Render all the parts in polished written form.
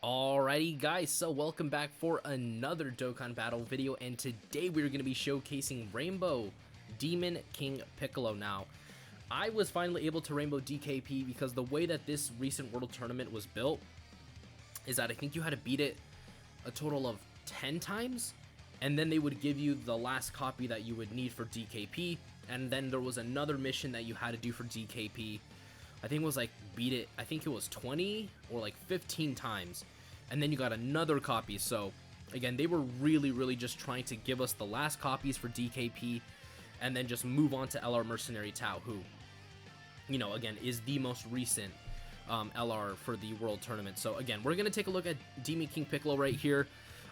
Alrighty guys, so welcome back for another Dokkan battle video, and today we're going to be showcasing Rainbow Demon King Piccolo. Now, I was finally able to Rainbow DKP because the way that this recent World Tournament was built is that I think you had to beat it a total of 10 times, and then they would give you the last copy that you would need for DKP, and then there was another mission that you had to do for DKP. I think it was like beat it, I think it was 20 or like 15 times, and then you got another copy. So again, they were really just trying to give us the last copies for DKP and then just move on to LR Mercenary Tao, who, you know, again, is the most recent LR for the World Tournament. So again, we're going to take a look at Demon King Piccolo right here.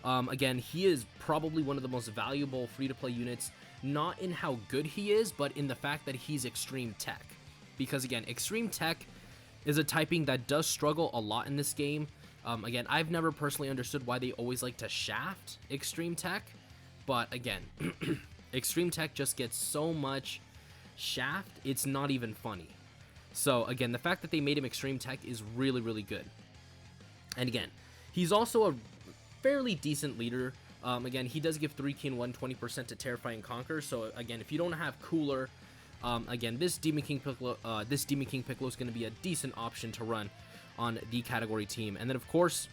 Again, he is probably one of the most valuable free-to-play units, not in how good he is, but in the fact that he's Extreme Tech. Because again, Extreme Tech is a typing that does struggle a lot in this game. Again, I've never personally understood why they always like to shaft Extreme Tech, but again, Extreme Tech just gets so much shaft, it's not even funny. So again, the fact that they made him Extreme Tech is really good. And again, he's also a fairly decent leader. Again, he does give 3 key and 120% to Terrify and Conquer, so again, if you don't have Cooler, again, this Demon King Piccolo is going to be a decent option to run on the category team. And then, of course,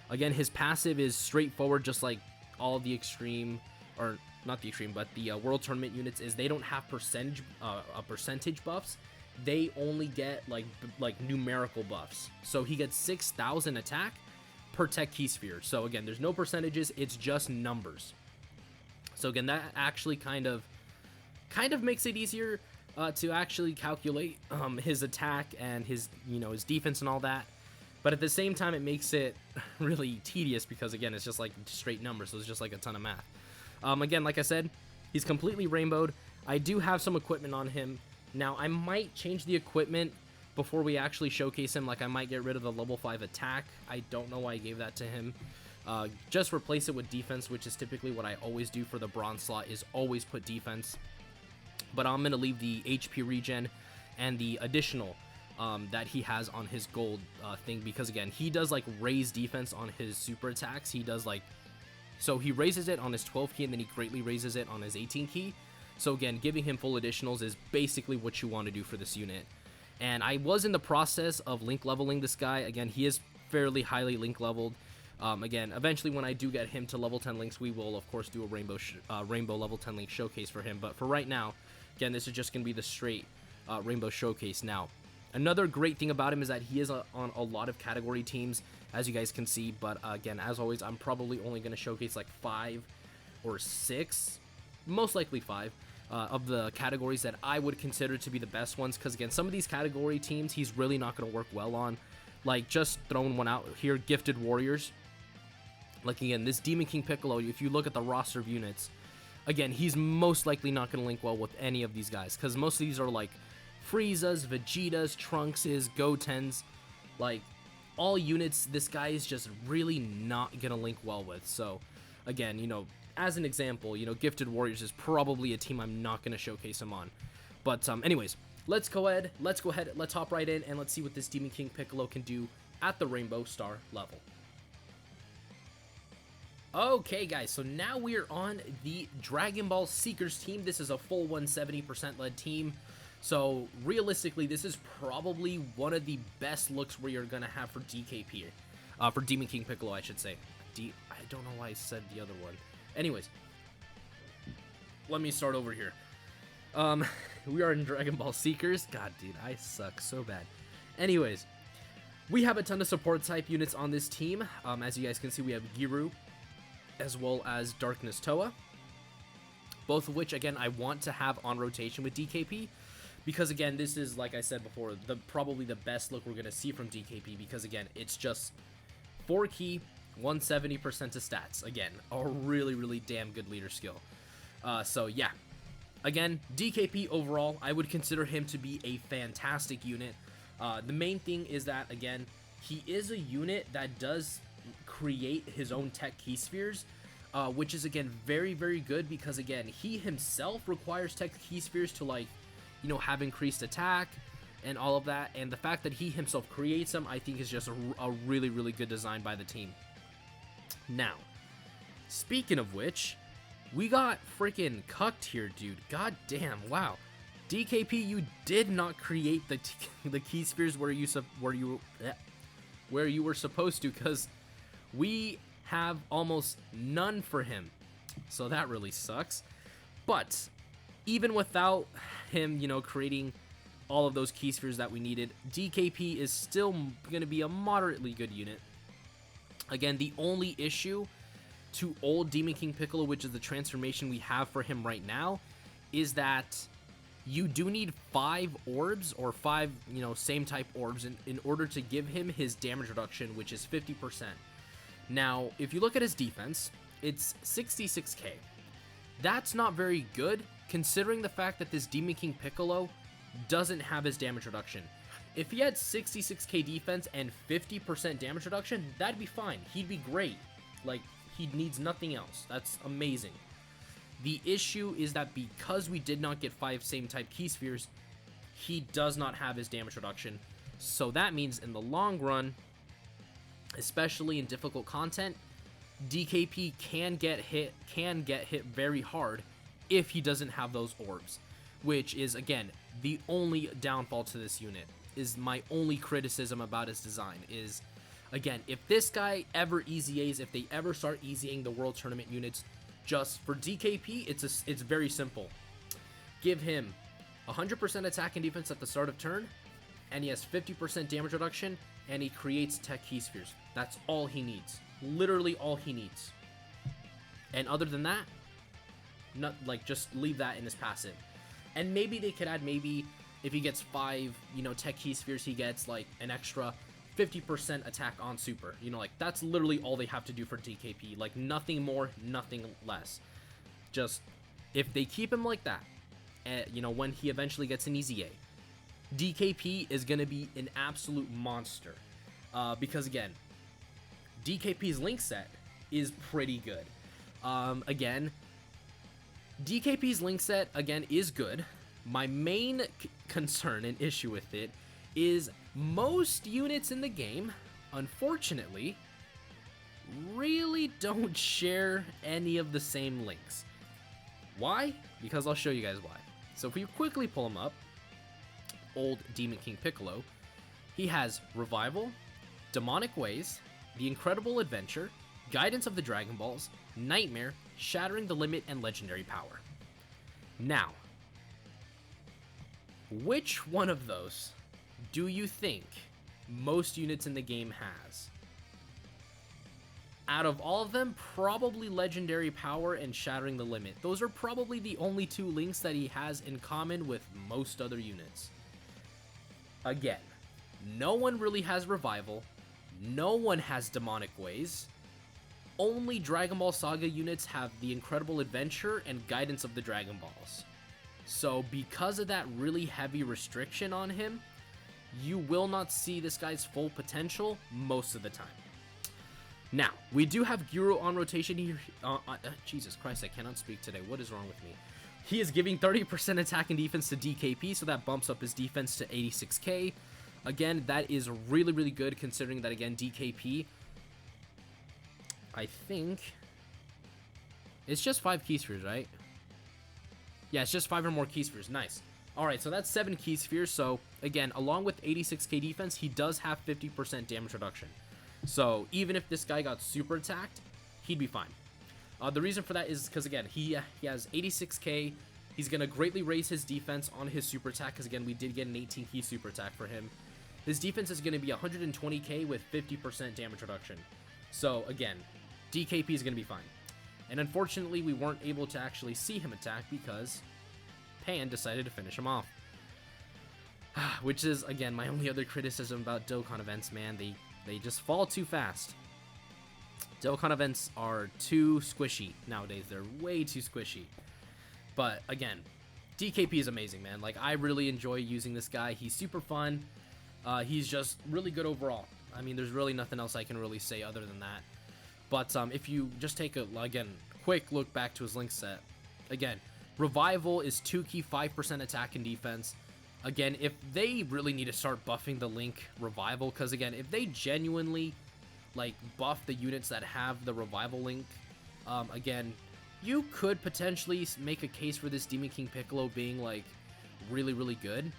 again, his passive is straightforward, just like all the extreme, or not the extreme, but the World Tournament units. Is they don't have percentage buffs. They only get like numerical buffs. So he gets 6,000 attack per Tech Key Sphere. So again, there's no percentages. It's just numbers. So again, that actually kind of makes it easier to actually calculate his attack and his defense and all that. But at the same time, it makes it really tedious because again, it's just like straight numbers, so it's just like a ton of math. Again, like I said, he's completely rainbowed. I do have some equipment on him. Now, I might change the equipment before we actually showcase him. Like, I might get rid of the level 5 attack. I don't know why I gave that to him. Just replace it with defense, which is typically what I always do for the bronze slot, is always put defense. But I'm going to leave the HP regen and the additional that he has on his gold thing, because again, he does like raise defense on his super attacks. He does like, so he raises it on his 12 key and then he greatly raises it on his 18 key. So again, giving him full additionals is basically what you want to do for this unit. And I was in the process of link leveling this guy. Again, he is fairly highly link leveled. Again, eventually when I do get him to level 10 links, we will of course do a rainbow level 10 link showcase for him. But for right now, again, this is just going to be the straight rainbow showcase. Now, another great thing about him is that he is on a lot of category teams, as you guys can see. But again, as always, I'm probably only going to showcase like 5 or 6, most likely 5, of the categories that I would consider to be the best ones. Because again, some of these category teams, he's really not going to work well on. Like, just throwing one out here, Gifted Warriors. Like, again, this Demon King Piccolo, if you look at the roster of units, again, he's most likely not going to link well with any of these guys, because most of these are like Frieza's, Vegeta's, Trunks's, Goten's, like all units this guy is just really not going to link well with. So again, as an example, Gifted Warriors is probably a team I'm not going to showcase him on. But anyways, let's go ahead, let's hop right in and let's see what this Demon King Piccolo can do at the Rainbow Star level. Okay guys, so now we are on the Dragon Ball Seekers team. This is a full 170% led team. So realistically, this is probably one of the best looks where you're going to have for DKP. For Demon King Piccolo, I should say. I don't know why I said the other one. Anyways, let me start over here. We are in Dragon Ball Seekers. God, dude, I suck so bad. Anyways, we have a ton of support type units on this team. As you guys can see, we have Giru, as well as Darkness Toa, both of which, again, I want to have on rotation with DKP, because again, this is, like I said before, probably the best look we're going to see from DKP, because again, it's just 4 key, 170% to stats. Again, a really damn good leader skill. So yeah, again, DKP overall, I would consider him to be a fantastic unit. The main thing is that, again, he is a unit that does create his own Tech Key Spheres, which is again very good, because again, he himself requires Tech Key Spheres to, like, have increased attack, and all of that, and the fact that he himself creates them, I think is just a really, really good design by the team. Now, speaking of which, we got freaking cucked here, dude. God damn, wow. DKP, you did not create the key spheres where you were supposed to, because we have almost none for him. So that really sucks. But even without him, creating all of those key spheres that we needed, DKP is still going to be a moderately good unit. Again, the only issue to old Demon King Piccolo, which is the transformation we have for him right now, is that you do need 5 orbs, or 5, same type orbs in order to give him his damage reduction, which is 50%. Now, if you look at his defense, it's 66k. That's not very good, considering the fact that this Demon King Piccolo doesn't have his damage reduction. If he had 66k defense and 50% damage reduction, that'd be fine. He'd be great. Like, he needs nothing else. That's amazing. The issue is that because we did not get 5 same type key spheres, he does not have his damage reduction. So that means in the long run, especially in difficult content, DKP can get hit very hard if he doesn't have those orbs, which is, again, the only downfall to this unit. Is my only criticism about his design is, again, if this guy ever EZAs, if they ever start EZAing the World Tournament units, just for DKP, it's very simple. Give him 100% attack and defense at the start of turn, and he has 50% damage reduction, and he creates tech key spheres. That's all he needs. Literally all he needs. And other than that, just leave that in his passive. And maybe they could add, maybe if he gets 5, tech key spheres, he gets like an extra 50% attack on super. That's literally all they have to do for DKP. Like, nothing more, nothing less. Just, if they keep him like that, when he eventually gets an EZA, DKP is going to be an absolute monster. Because, again, DKP's link set is pretty good. Again, DKP's link set, again, is good. My main concern and issue with it is most units in the game, unfortunately, really don't share any of the same links. Why? Because I'll show you guys why. So if we quickly pull him up, old Demon King Piccolo, he has Revival, Demonic Ways, The Incredible Adventure, Guidance of the Dragon Balls, Nightmare, Shattering the Limit, and Legendary Power. Now, which one of those do you think most units in the game has? Out of all of them, probably Legendary Power and Shattering the Limit. Those are probably the only 2 links that he has in common with most other units. Again, no one really has Revival. No one has Demonic Ways. Only Dragon Ball Saga units have the Incredible Adventure and Guidance of the Dragon Balls. So because of that really heavy restriction on him, you will not see this guy's full potential most of the time. Now, we do have Guru on rotation here. Jesus Christ, I cannot speak today. What is wrong with me? He is giving 30% attack and defense to DKP, so that bumps up his defense to 86k. Again, that is really, really good, considering that, again, DKP, I think it's just 5 key spheres, right? Yeah, it's just 5 or more key spheres. Nice. Alright, so that's 7 key spheres. So, again, along with 86k defense, he does have 50% damage reduction. So, even if this guy got super attacked, he'd be fine. The reason for that is because, again, he has 86k. He's going to greatly raise his defense on his super attack, because, again, we did get an 18 key super attack for him. His defense is going to be 120k with 50% damage reduction. So, again, DKP is going to be fine. And unfortunately, we weren't able to actually see him attack because Pan decided to finish him off. Which is, again, my only other criticism about Dokkan events, man. They just fall too fast. Dokkan events are too squishy nowadays. They're way too squishy. But, again, DKP is amazing, man. Like, I really enjoy using this guy. He's super fun. He's just really good overall. I mean, there's really nothing else I can really say other than that. But if you just take a, again, quick look back to his link set, again, Revival is 2 key, 5% attack and defense. Again, if they really need to start buffing the Link Revival, because again, if they genuinely like buff the units that have the Revival Link, again, you could potentially make a case for this Demon King Piccolo being like really, really good.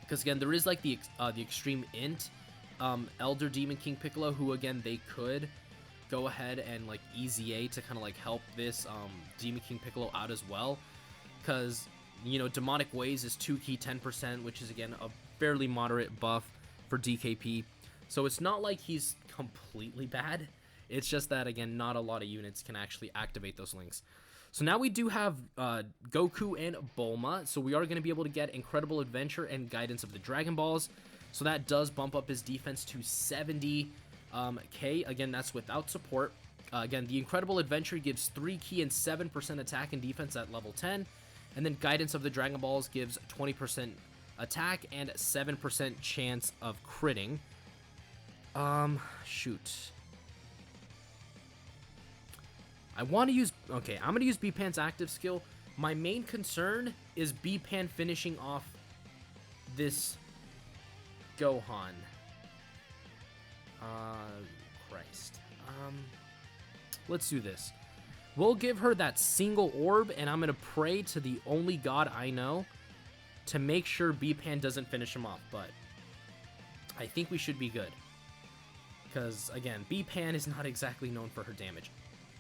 Because again, there is like the Extreme Int Elder Demon King Piccolo, who again, they could go ahead and like EZA to kind of like help this Demon King Piccolo out as well. Because, you know, Demonic Ways is 2 key 10%, which is again a fairly moderate buff for DKP. So it's not like he's completely bad. It's just that, again, not a lot of units can actually activate those links. So now we do have Goku and Bulma. So we are going to be able to get Incredible Adventure and Guidance of the Dragon Balls. So that does bump up his defense to 70k. Again, that's without support. Again, the Incredible Adventure gives 3 key and 7% attack and defense at level 10. And then Guidance of the Dragon Balls gives 20% attack and 7% chance of critting. Shoot. I want to use... Okay, I'm going to use B-Pan's active skill. My main concern is B-Pan finishing off this Gohan. Christ. Let's do this. We'll give her that single orb, and I'm going to pray to the only god I know to make sure B-Pan doesn't finish him off, but I think we should be good. Because, again, B-Pan is not exactly known for her damage.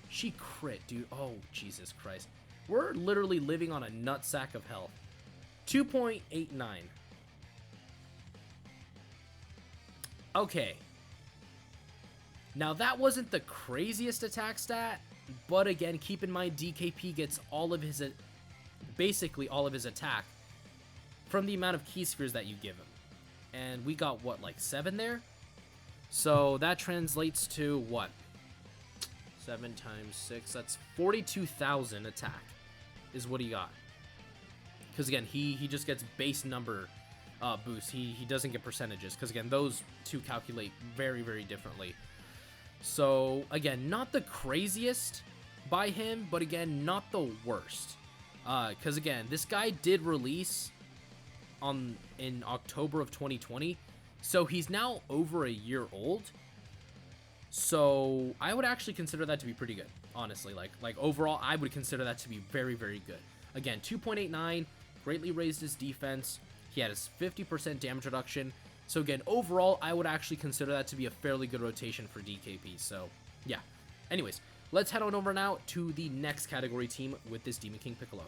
She crit, dude. Oh, Jesus Christ. We're literally living on a nutsack of health. 2.89. Okay. Now, that wasn't the craziest attack stat, but again, keep in mind DKP gets all of his, basically all of his attack from the amount of key spheres that you give him. And we got, what, like 7 there? So that translates to what? 7 times 6, that's 42,000 attack is what he got. Because again, he just gets base number boost. He doesn't get percentages, because again, those two calculate very, very differently. So again, not the craziest by him, but again, not the worst. Because again, this guy did release in October of 2020, so he's now over a year old. So I would actually consider that to be pretty good, honestly. Like overall, I would consider that to be very, very good. Again, 2.89, greatly raised his defense. He had his 50% damage reduction. So again, overall, I would actually consider that to be a fairly good rotation for DKP. So yeah. Anyways, let's head on over now to the next category team with this Demon King Piccolo.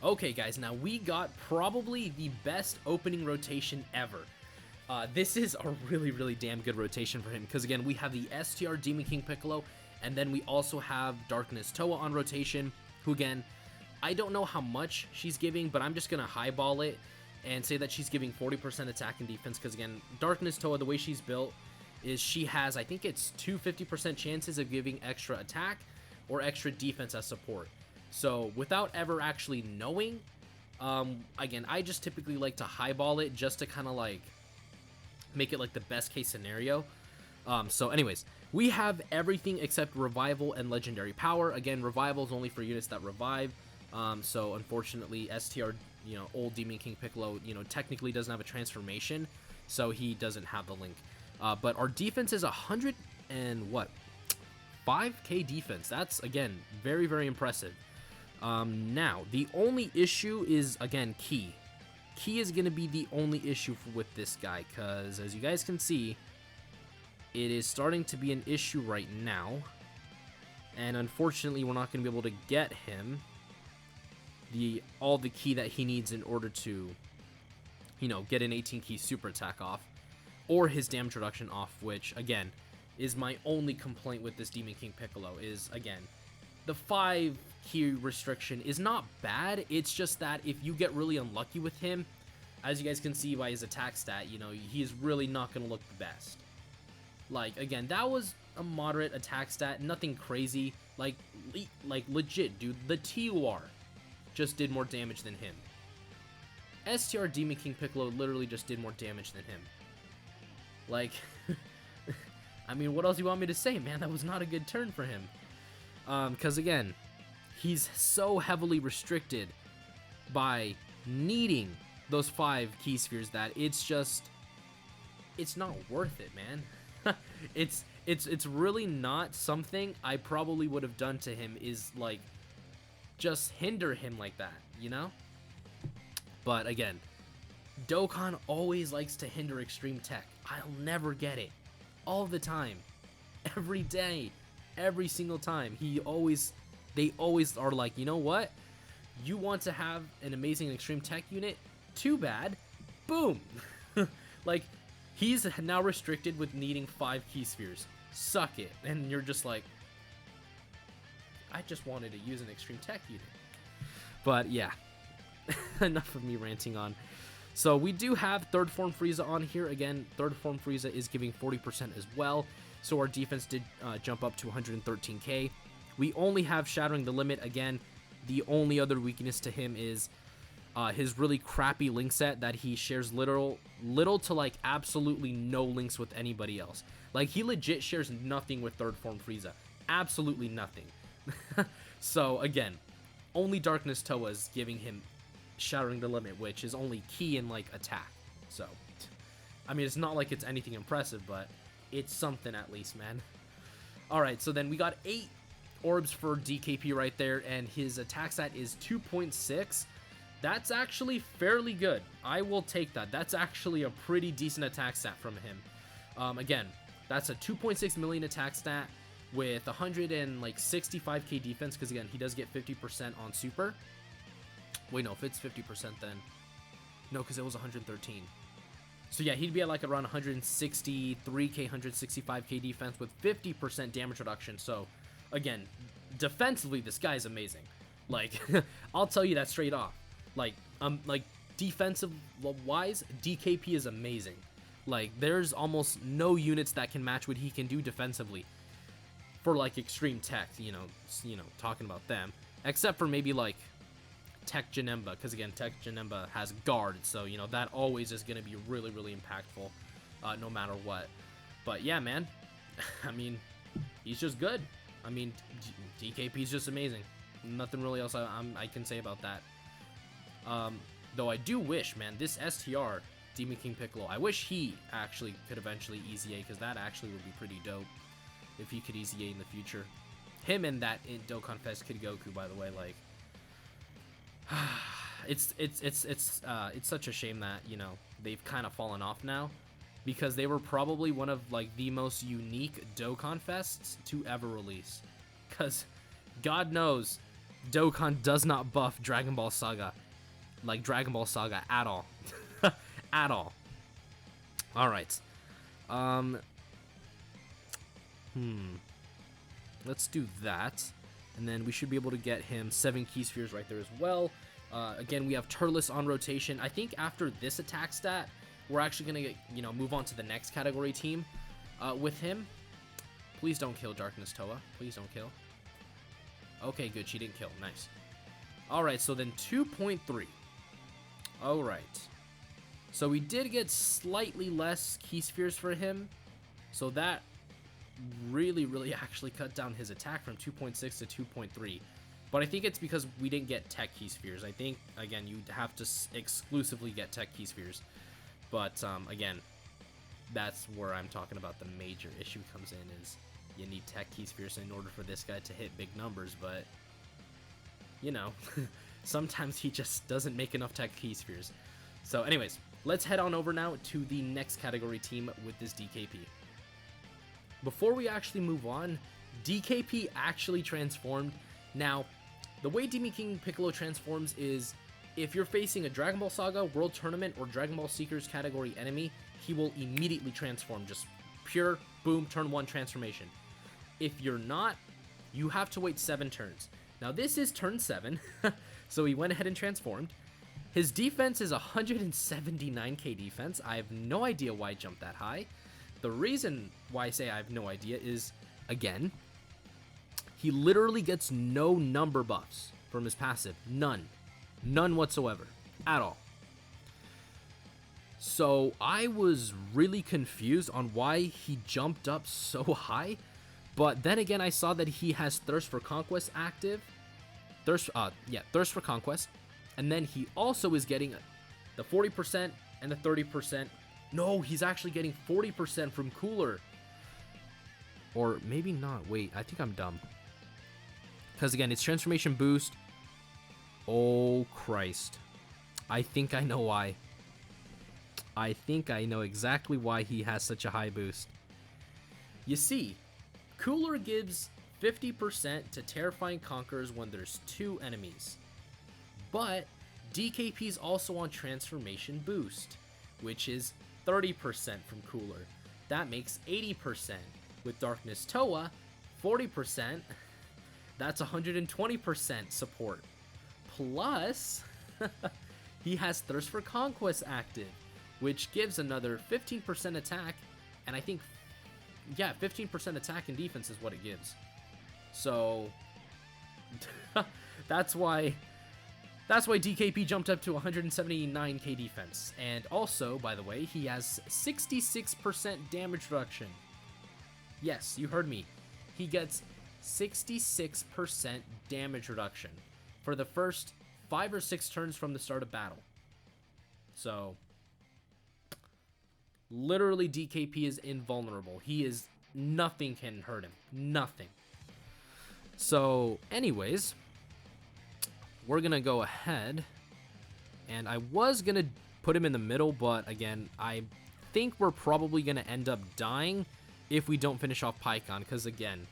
Okay, guys, now we got probably the best opening rotation ever. This is a really, really damn good rotation for him, because again, we have the STR Demon King Piccolo, and then we also have Darkness Toa on rotation, who again, I don't know how much she's giving, but I'm just going to highball it and say that she's giving 40% attack and defense, because again, Darkness Toa, the way she's built, is she has, I think it's 50% chances of giving extra attack or extra defense as support. So without ever actually knowing, again, I just typically like to highball it just to kind of like make it like the best case scenario. So anyways, we have everything except Revival and Legendary Power. Again, Revival is only for units that revive. So unfortunately, STR, you know, old Demon King Piccolo, you know, technically doesn't have a transformation, so he doesn't have the link. But our defense is 100 and what? 5k defense. That's again very, very impressive. Now the only issue is again key. Key is going to be the only issue with this guy, because as you guys can see, it is starting to be an issue right now, and unfortunately we're not going to be able to get him all the key that he needs in order to, you know, get an 18 key super attack off or his damage reduction off, which again is my only complaint with this Demon King Piccolo. Is again, the 5 key restriction is not bad, it's just that if you get really unlucky with him, as you guys can see by his attack stat, you know, he's really not going to look the best. Like, again, that was a moderate attack stat, nothing crazy, like legit, dude, the TUR just did more damage than him. STR Demon King Piccolo literally just did more damage than him. Like, I mean, what else do you want me to say, man? That was not a good turn for him. Because again, he's so heavily restricted by needing those 5 key spheres that it's not worth it, man. It's really not something I probably would have done to him, is like just hinder him like that, you know? But again, Dokkan always likes to hinder extreme tech. I'll never get it. All the time. Every day. Every single time. They always are like, you know what? You want to have an amazing extreme tech unit? Too bad. Boom. Like, he's now restricted with needing 5 key spheres. Suck it. And you're just like, I just wanted to use an extreme tech unit. But yeah, enough of me ranting on. So we do have third form Frieza on here. Again, third form Frieza is giving 40% as well. So our defense did jump up to 113k. We only have Shattering the Limit. Again, the only other weakness to him is his really crappy link set that he shares little to like absolutely no links with anybody else. Like, he legit shares nothing with third form Frieza. Absolutely nothing. So again, only Darkness Toa is giving him Shattering the Limit, which is only key in like attack. So I mean, it's not like it's anything impressive, but it's something at least, man. Alright, so then we got 8 orbs for DKP right there, and his attack stat is 2.6. That's actually fairly good. I will take that. That's actually a pretty decent attack stat from him. Again, that's a 2.6 million attack stat with 165k defense, because again, he does get 50% on super. Wait, no, if it's 50% then... No, because it was 113. So yeah, he'd be at like around 163k, 165k defense with 50% damage reduction. So again, defensively, this guy's amazing. Like, I'll tell you that straight off. Like defensive wise, DKP is amazing. Like, there's almost no units that can match what he can do defensively for like extreme tech, you know, talking about them, except for maybe like Tech Janemba, because again, Tech Janemba has guard, so you know that always is going to be really, really impactful, no matter what. But yeah, man, I mean, he's just good. I mean, DKP is just amazing. Nothing really else I can say about that. Though I do wish, man, this STR, Demon King Piccolo, I wish he actually could eventually easy A, because that actually would be pretty dope if he could easy A in the future. Him and that in Dokkan Fest Kid Goku, by the way, like, it's such a shame that, you know, they've kind of fallen off now, because they were probably one of like the most unique Dokkan Fests to ever release. Because God knows Dokkan does not buff Dragon Ball Saga, like Dragon Ball Saga, at all. At all. Alright. Let's do that. And then we should be able to get him 7 key spheres right there as well. Again, we have Turles on rotation. I think after this attack stat, we're actually going to, you know, move on to the next category team with him. Please don't kill Darkness Toa. Please don't kill. Okay, good. She didn't kill. Nice. Alright, so then 2.3. Alright. So we did get slightly less key spheres for him. So that really, really actually cut down his attack from 2.6 to 2.3. But I think it's because we didn't get tech key spheres. I think, again, you'd have to exclusively get tech key spheres. But, again, that's where I'm talking about the major issue comes in, is you need tech key spheres in order for this guy to hit big numbers. But, you know, sometimes he just doesn't make enough tech key spheres. So, anyways, let's head on over now to the next category team with this DKP. Before we actually move on, DKP actually transformed. Now, the way Demon King Piccolo transforms is, if you're facing a Dragon Ball Saga, World Tournament, or Dragon Ball Seekers category enemy, he will immediately transform. Just pure, boom, turn 1 transformation. If you're not, you have to wait 7 turns. Now, this is turn 7, so he went ahead and transformed. His defense is 179k defense. I have no idea why it jumped that high. The reason why I say I have no idea is, again, he literally gets no number buffs from his passive. None. None whatsoever. At all. So I was really confused on why he jumped up so high. But then again, I saw that he has Thirst for Conquest active. Thirst for Conquest. And then he also is getting The 40% and the 30%. No, he's actually getting 40% from Cooler. Or maybe not. Wait, I think I'm dumb. Because again, it's transformation boost. Oh, Christ. I think I know why. I think I know exactly why he has such a high boost. You see, Cooler gives 50% to Terrifying Conquerors when there's 2 enemies. But DKP's also on transformation boost, which is 30% from Cooler. That makes 80%. With Darkness Toa, 40%, that's 120% support. Plus, he has Thirst for Conquest active, which gives another 15% attack, and I think, yeah, 15% attack and defense is what it gives. So, that's why DKP jumped up to 179k defense. And also, by the way, he has 66% damage reduction. Yes, you heard me. He gets 66% damage reduction for the first 5 or 6 turns from the start of battle. So, literally DKP is invulnerable. Nothing can hurt him. Nothing. So, anyways, we're going to go ahead, and I was going to put him in the middle, but again, I think we're probably going to end up dying if we don't finish off Piccon, because again,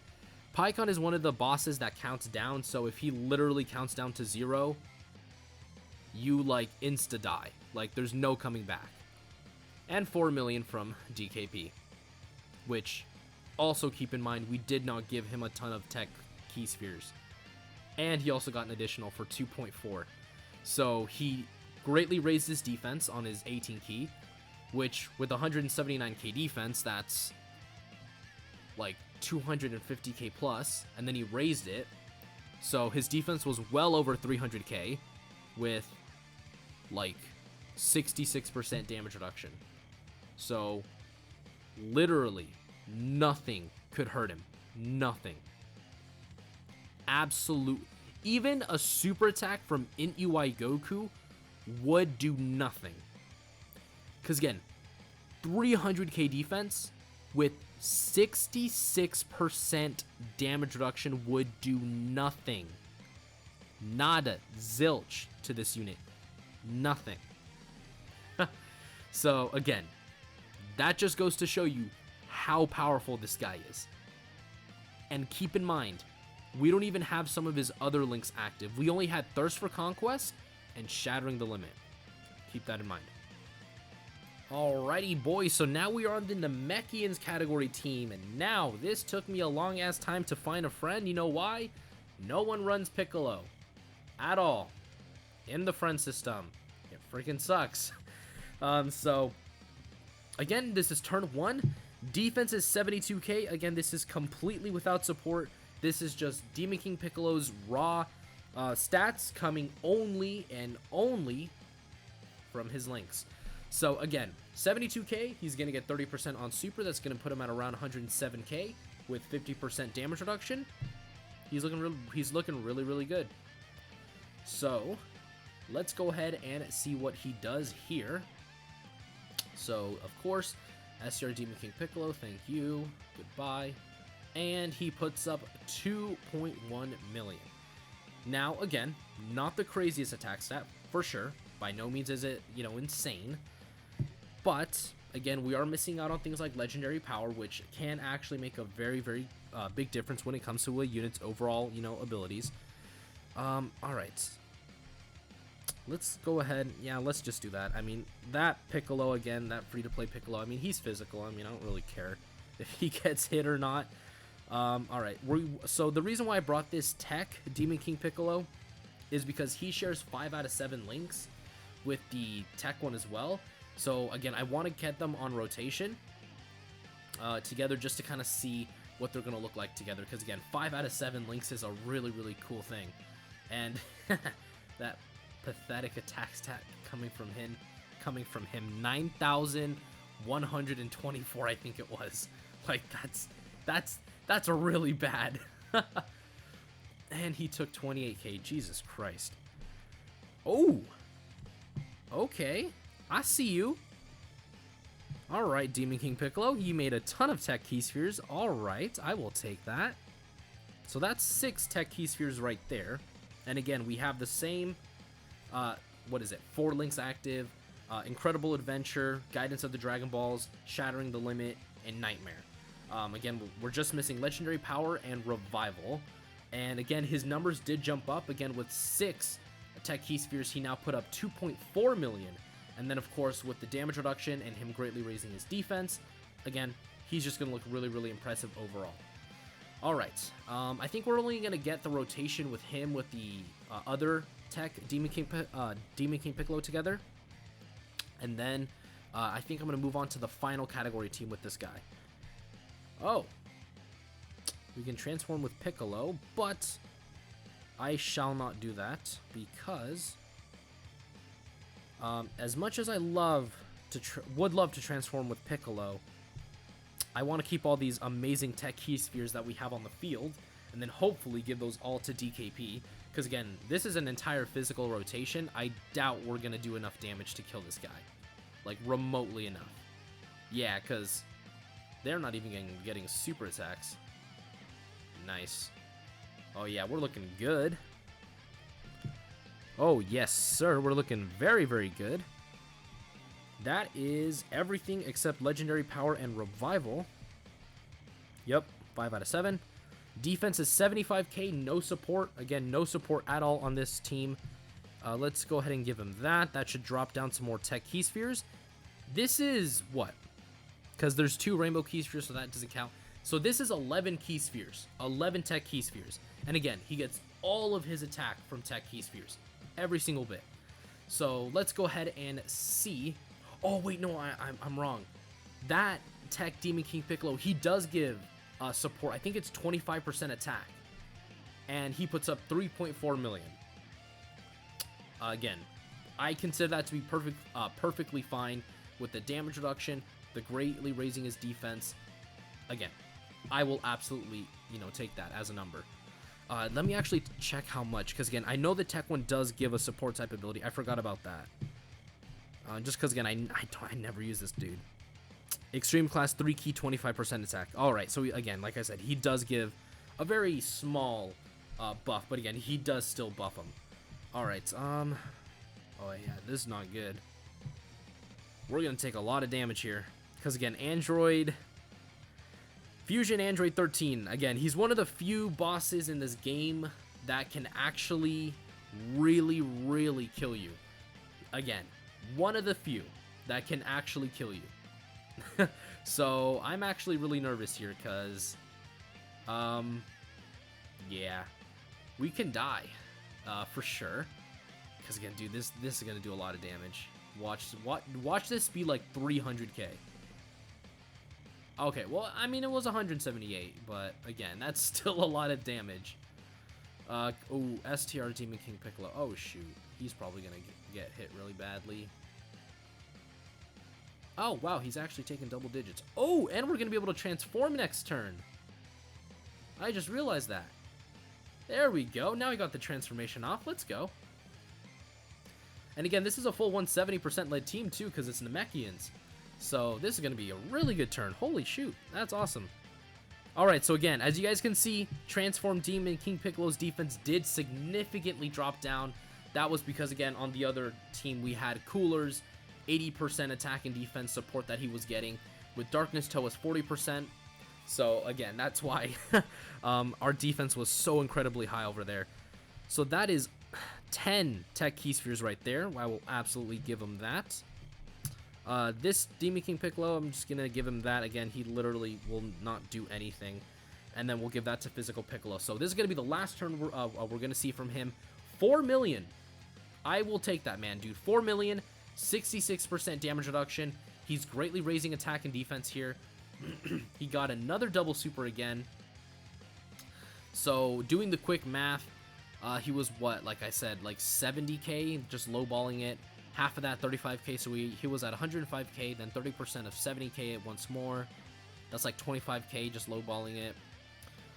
Piccon is one of the bosses that counts down, so if he literally counts down to 0, you like insta-die. Like, there's no coming back. And 4 million from DKP, which also keep in mind, we did not give him a ton of tech key spheres. And he also got an additional for 2.4. So he greatly raised his defense on his 18 key, which with 179k defense, that's like 250k plus, and then he raised it. So his defense was well over 300k with like 66% damage reduction. So literally nothing could hurt him. Nothing. Absolute. Even a super attack from Int UI Goku would do nothing. Because again, 300k defense with 66% damage reduction would do nothing. Nada. Zilch to this unit. Nothing. So again, that just goes to show you how powerful this guy is. And keep in mind, we don't even have some of his other links active. We only had Thirst for Conquest and Shattering the Limit. Keep that in mind. Alrighty, boys, so now we are on the Namekians category team, and now this took me a long ass time to find a friend. You know why? No one runs Piccolo at all in the friend system. It freaking sucks. So again, this is turn 1. Defense is 72k. Again, this is completely without support. This is just Demon King Piccolo's raw stats coming only and only from his links. So again, 72k, he's going to get 30% on super. That's going to put him at around 107k with 50% damage reduction. He's looking really, really good. So let's go ahead and see what he does here. So of course, SR Demon King Piccolo, thank you, goodbye. And he puts up 2.1 million. Now again, not the craziest attack stat for sure. By no means is it, insane. But again, we are missing out on things like legendary power, which can actually make a very, very big difference when it comes to a unit's overall, abilities. All right. Let's go ahead. Yeah, let's just do that. I mean, that Piccolo again, that free-to-play Piccolo. I mean, he's physical. I mean, I don't really care if he gets hit or not. All right. So the reason why I brought this tech Demon King Piccolo is because he shares 5 out of 7 links with the tech one as well. So again, I want to get them on rotation together just to kind of see what they're going to look like together. Because again, 5 out of 7 links is a really, really cool thing. And that pathetic attack stat coming from him, 9,124, I think it was. Like, that's a really bad. And he took 28k. Jesus Christ. Oh, Okay, I see you. Alright, Demon King Piccolo, you made a ton of Tech Key Spheres. Alright, I will take that. So that's 6 Tech Key Spheres right there. And again, we have the same, 4 links active, Incredible Adventure, Guidance of the Dragon Balls, Shattering the Limit, and Nightmare. Again, we're just missing Legendary Power and Revival. And again, his numbers did jump up. Again, with 6 Tech Key Spheres, he now put up 2.4 million. And then, of course, with the damage reduction and him greatly raising his defense, again, he's just going to look really, really impressive overall. All right, I think we're only going to get the rotation with him with the other tech, Demon King Piccolo together. And then I think I'm going to move on to the final category team with this guy. Oh, we can transform with Piccolo, but I shall not do that because as much as I would love to transform with Piccolo, I want to keep all these amazing Tech Key Spheres that we have on the field, and then hopefully give those all to DKP, because again, this is an entire physical rotation. I doubt we're going to do enough damage to kill this guy, like remotely enough. Yeah, because they're not even getting super attacks. Nice. Oh yeah, we're looking good. Oh yes, sir, we're looking very, very good. That is everything except Legendary Power and Revival. Yep, 5 out of 7. Defense is 75k, no support. Again, no support at all on this team. Let's go ahead and give him that. That should drop down some more Tech Key Spheres. This is what? Because there's 2 Rainbow Key Spheres, so that doesn't count. So this is 11 Key Spheres, 11 Tech Key Spheres. And again, he gets all of his attack from Tech Key Spheres. Every single bit. So let's go ahead and see. Oh, wait, no, I'm wrong. That Tech Demon King Piccolo, he does give support. I think it's 25% attack. And he puts up 3.4 million. Again, I consider that to be perfectly fine with the damage reduction, the greatly raising his defense. Again, I will absolutely, take that as a number. Let me actually check how much, because again, I know the Tech one does give a support type ability. I forgot about that. Just because, again, I never use this dude. Extreme Class 3 key, 25% attack. Alright, so again, like I said, he does give a very small buff, but again, he does still buff him. Alright, oh yeah, this is not good. We're going to take a lot of damage here. Because again, Fusion Android 13. Again, he's one of the few bosses in this game that can actually really, really kill you. Again, one of the few that can actually kill you. So I'm actually really nervous here because, yeah, we can die for sure. Because again, dude, this is gonna do a lot of damage. Watch this be like 300k. Okay, well, I mean, it was 178, but again, that's still a lot of damage. Oh, STR Demon King Piccolo. Oh, shoot. He's probably going to get hit really badly. Oh, wow, he's actually taking double digits. Oh, and we're going to be able to transform next turn. I just realized that. There we go. Now we got the transformation off. Let's go. And again, this is a full 170% lead team, too, because it's Namekians. So this is going to be a really good turn. Holy shoot, that's awesome. Alright, so again, as you guys can see, Transform Demon King Piccolo's defense did significantly drop down. That was because, again, on the other team, we had Cooler's 80% attack and defense support that he was getting. With Darkness Toe was 40%. So again, that's why our defense was so incredibly high over there. So that is 10 Tech Key Spheres right there. I will absolutely give him that. This Demon King Piccolo, I'm just going to give him that. Again, he literally will not do anything. And then we'll give that to Physical Piccolo. So this is going to be the last turn we're going to see from him. 4 million. I will take that, man, dude. 4 million, 66% damage reduction. He's greatly raising attack and defense here. He got another double super again. So doing the quick math, he was what, like I said, like 70k, just lowballing it. Half of that, 35k, so he was at 105k, then 30% of 70k once more. That's like 25k, just lowballing it.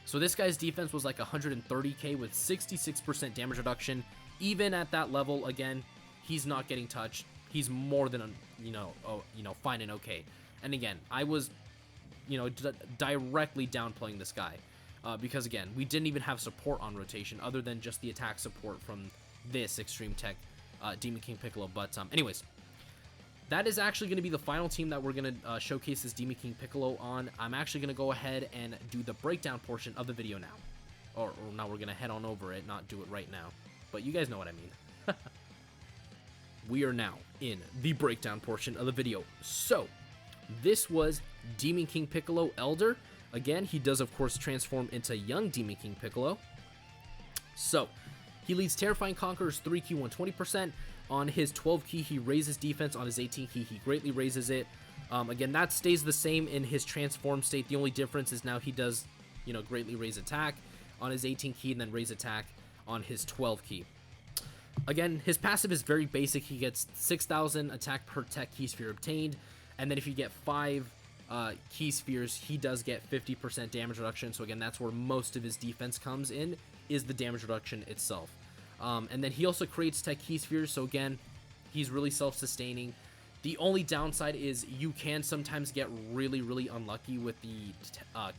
So this guy's defense was like 130k with 66% damage reduction. Even at that level, again, he's not getting touched. he's more than, fine and okay. And again, I was, directly downplaying this guy. Because again, we didn't even have support on rotation other than just the attack support from this Extreme Tech Demon King Piccolo. But anyways, that is actually going to be the final team that we're going to showcase this Demon King Piccolo on. I'm actually going to go ahead and do the breakdown portion of the video now. Or now we're going to head on over it, not do it right now. But you guys know what I mean. We are now in the breakdown portion of the video. So, this was Demon King Piccolo Elder. Again, he does, of course, transform into young Demon King Piccolo. So, he leads Terrifying Conqueror's 3 key 120%. On his 12 key, he raises defense. On his 18 key, he greatly raises it. Again, that stays the same in his transform state. The only difference is now he does, greatly raise attack on his 18 key and then raise attack on his 12 key. Again, his passive is very basic. He gets 6,000 attack per tech key sphere obtained. And then if you get 5 key spheres, he does get 50% damage reduction. So again, that's where most of his defense comes in, is the damage reduction itself. And then he also creates tech key spheres. So again, he's really self-sustaining. The only downside is you can sometimes get really, really unlucky with the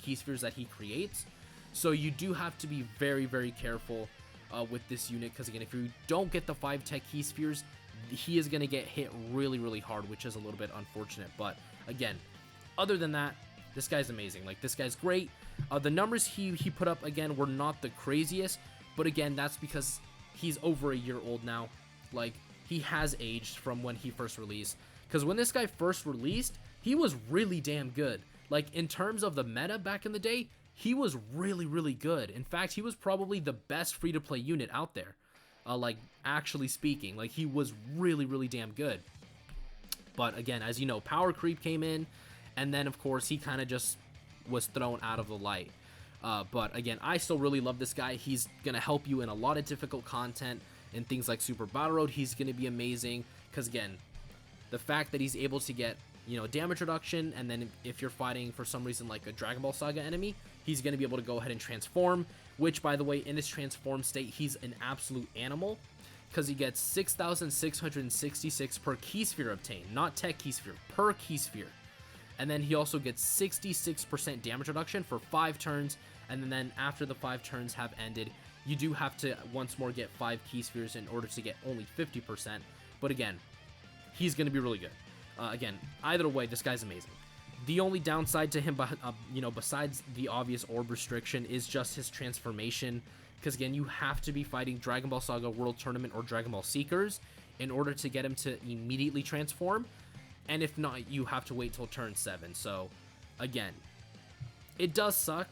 key spheres that he creates. So you do have to be very, very careful with this unit, because again, if you don't get the 5 tech key spheres, he is going to get hit really, really hard, which is a little bit unfortunate. But again, other than that, this guy's amazing. Like, this guy's great. The numbers he put up, again, were not the craziest, but again, that's because he's over a year old now. Like, he has aged from when he first released, because when this guy first released, he was really damn good. Like, in terms of the meta back in the day, he was really, really good. In fact, he was probably the best free-to-play unit out there. Like, actually speaking, like, he was really, really damn good. But again, as you know, power creep came in, and then of course he kind of just was thrown out of the light. But again, I still really love this guy. He's gonna help you in a lot of difficult content and things like Super Battle Road. He's gonna be amazing, because again, the fact that he's able to get, damage reduction, and then if you're fighting for some reason like a Dragon Ball Saga enemy, he's going to be able to go ahead and transform, which, by the way, in his transform state, he's an absolute animal, because he gets 6,666 per key sphere obtained, not tech key sphere, per key sphere. And then he also gets 66% damage reduction for 5 turns, and then after the 5 turns have ended, you do have to once more get 5 key spheres in order to get only 50%, but again, he's going to be really good. Again, either way, this guy's amazing. The only downside to him, besides the obvious orb restriction, is just his transformation. Because again, you have to be fighting Dragon Ball Saga World Tournament or Dragon Ball Seekers in order to get him to immediately transform. And if not, you have to wait till turn 7. So, again, it does suck.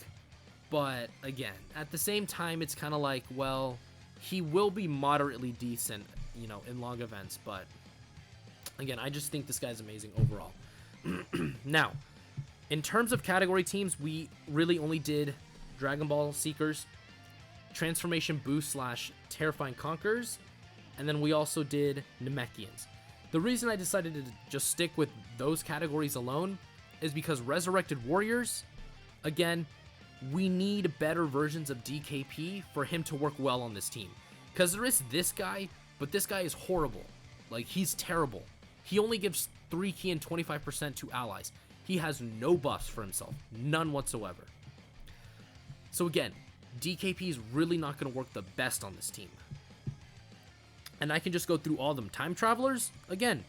But again, at the same time, it's kind of like, well, he will be moderately decent, in long events. But again, I just think this guy's amazing overall. Now, in terms of category teams, we really only did Dragon Ball Seekers, Transformation Boost / Terrifying Conquerors, and then we also did Namekians. The reason I decided to just stick with those categories alone is because Resurrected Warriors, again, we need better versions of DKP for him to work well on this team. Because there is this guy, but this guy is horrible. Like, he's terrible. He only gives 3 key and 25% to allies. He has no buffs for himself. None whatsoever. So again, DKP is really not going to work the best on this team. And I can just go through all of them. Time Travelers, again,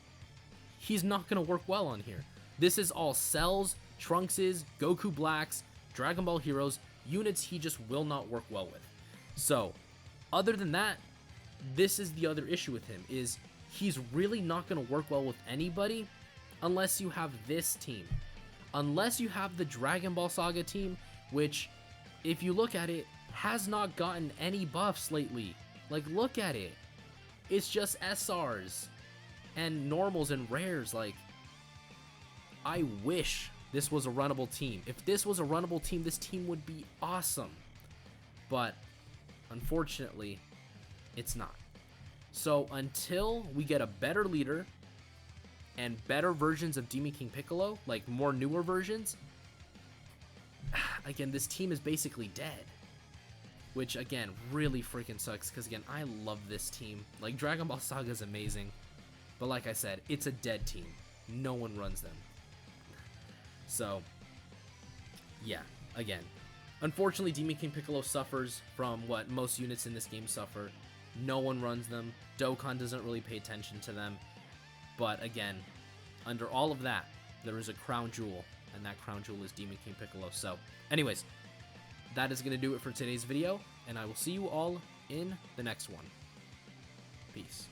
he's not going to work well on here. This is all Cells, Trunkses, Goku Blacks, Dragon Ball Heroes, units he just will not work well with. So, other than that, this is the other issue with him, is he's really not going to work well with anybody unless you have this team. Unless you have the Dragon Ball Saga team, which, if you look at it, has not gotten any buffs lately. Like, look at it. It's just SRs and normals and rares. Like, I wish this was a runnable team. If this was a runnable team, this team would be awesome. But, unfortunately, it's not. So until we get a better leader and better versions of Demon King Piccolo, like more newer versions, again, this team is basically dead. Which, again, really freaking sucks, because again, I love this team. Like, Dragon Ball Saga is amazing. But like I said, it's a dead team. No one runs them. So, yeah, again. Unfortunately, Demon King Piccolo suffers from what most units in this game suffer. No one runs them. Dokkan doesn't really pay attention to them. But again, under all of that, there is a crown jewel, and that crown jewel is Demon King Piccolo. So, anyways, that is going to do it for today's video, and I will see you all in the next one. Peace.